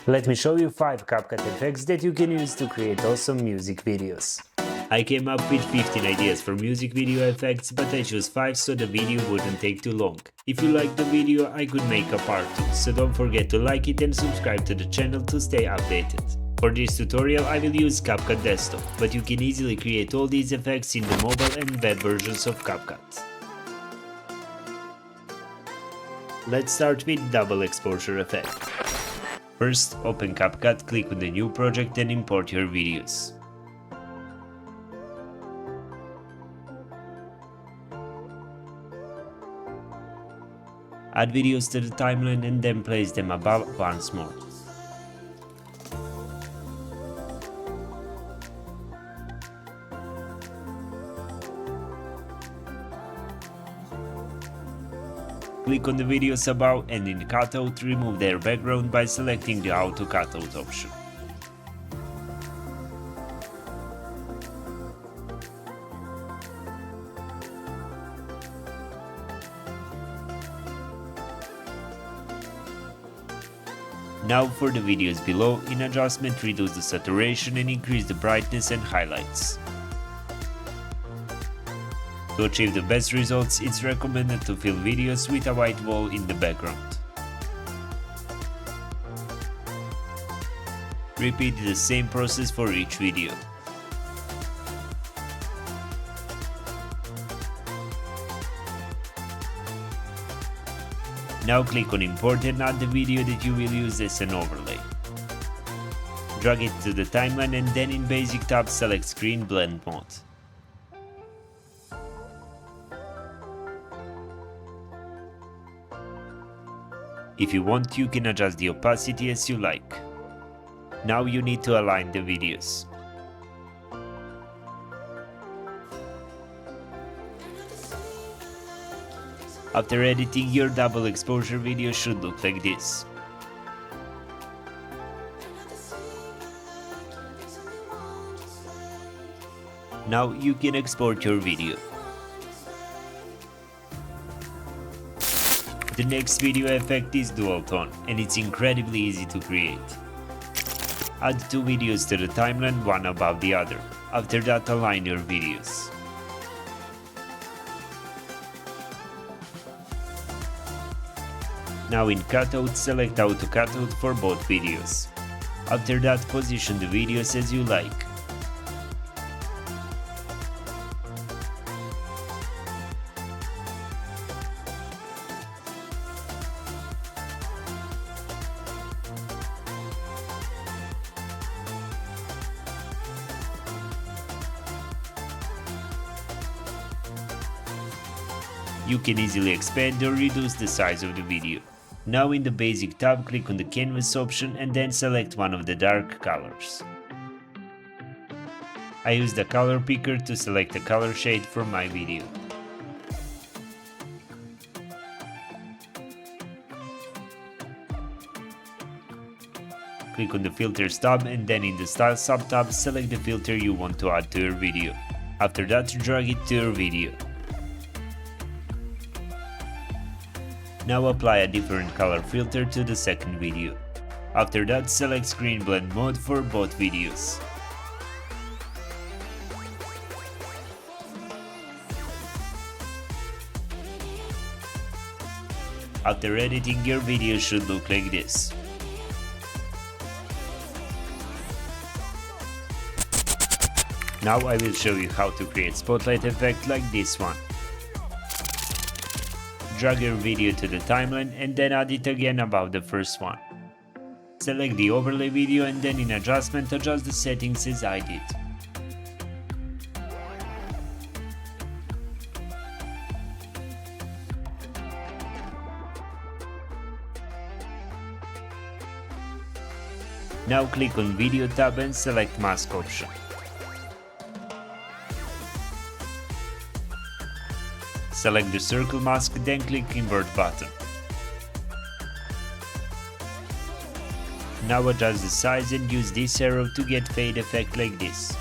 Let me show you 5 CapCut effects that you can use to create awesome music videos. I came up with 15 ideas for music video effects, but I chose 5 so the video wouldn't take too long. If you like the video, I could make a part 2, so don't forget to like it and subscribe to the channel to stay updated. For this tutorial I will use CapCut Desktop, but you can easily create all these effects in the mobile and web versions of CapCut. Let's start with double exposure effect. First, open CapCut, click on the new project and import your videos. Add videos to the timeline and then place them above once more. Click on the videos above and in Cutout remove their background by selecting the Auto Cutout option. Now for the videos below, in adjustment reduce the saturation and increase the brightness and highlights. To achieve the best results, it's recommended to fill videos with a white wall in the background. Repeat the same process for each video. Now click on Import and add the video that you will use as an overlay. Drag it to the timeline and then in Basic tab select Screen Blend Mode. If you want, you can adjust the opacity as you like. Now you need to align the videos. After editing, your double exposure video should look like this. Now you can export your video. The next video effect is dual tone, and it's incredibly easy to create. Add 2 videos to the timeline, one above the other. After that, align your videos. Now in Cutout, select Auto Cutout for both videos. After that, position the videos as you like. You can easily expand or reduce the size of the video. Now in the Basic tab, click on the Canvas option and then select one of the dark colors. I use the color picker to select a color shade for my video. Click on the Filters tab and then in the Style sub-tab select the filter you want to add to your video. After that, drag it to your video. Now apply a different color filter to the second video. After that, select Screen Blend Mode for both videos. After editing, your video should look like this. Now I will show you how to create spotlight effect like this one. Drag your video to the timeline and then add it again above the first one. Select the overlay video and then in adjustment adjust the settings as I did. Now click on Video tab and select Mask option. Select the circle mask, then click Invert button. Now adjust the size and use this arrow to get fade effect like this.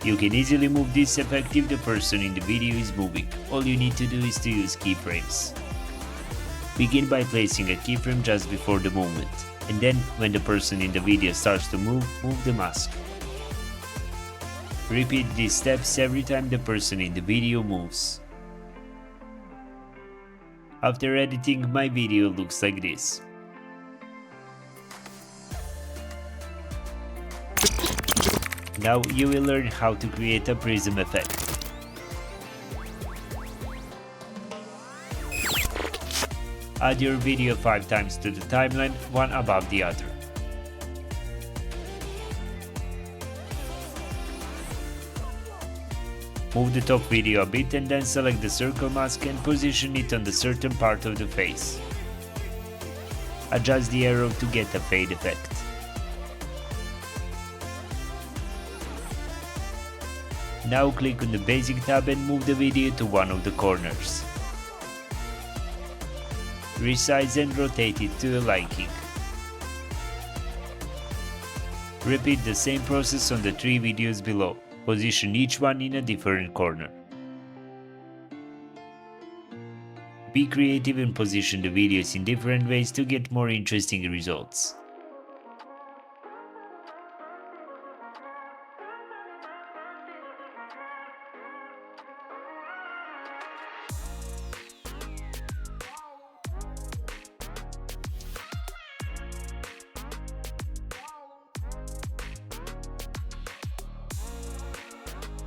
You can easily move this effect if the person in the video is moving. All you need to do is to use keyframes. Begin by placing a keyframe just before the movement, and then when the person in the video starts to move the mask. Repeat these steps every time the person in the video moves. After editing, my video looks like this. Now you will learn how to create a prism effect. Add your video 5 times to the timeline, one above the other. Move the top video a bit and then select the circle mask and position it on the certain part of the face. Adjust the arrow to get a fade effect. Now click on the basic tab and move the video to one of the corners. Resize and rotate it to your liking. Repeat the same process on the 3 videos below. Position each one in a different corner. Be creative and position the videos in different ways to get more interesting results.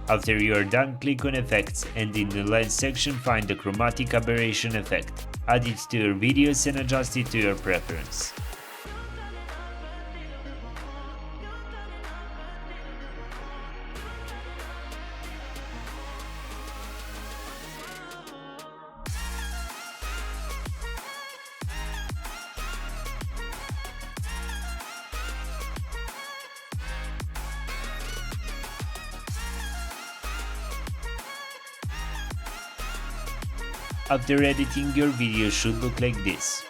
After you are done, click on Effects and in the Lens section find the Chromatic Aberration effect. Add it to your videos and adjust it to your preference. After editing, your video should look like this.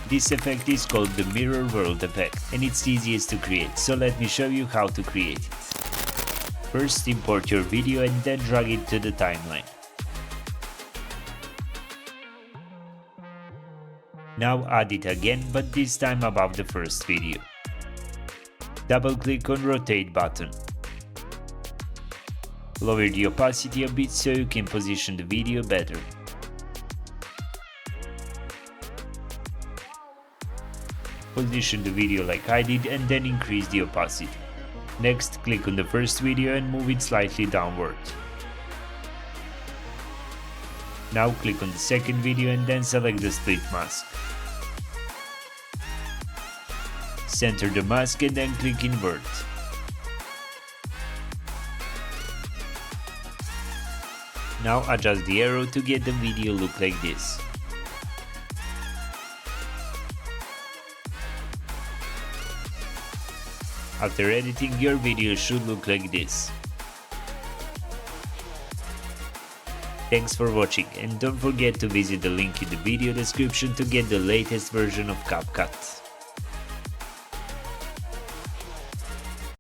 This effect is called the mirror world effect and it's easiest to create, so let me show you how to create it. First, import your video and then drag it to the timeline. Now add it again, but this time above the first video. Double click on Rotate button. Lower the opacity a bit so you can position the video better. Position the video like I did and then increase the opacity. Next, click on the first video and move it slightly downward. Now click on the second video and then select the split mask. Center the mask and then click invert. Now adjust the arrow to get the video look like this. After editing, your video should look like this. Thanks for watching and don't forget to visit the link in the video description to get the latest version of CapCut.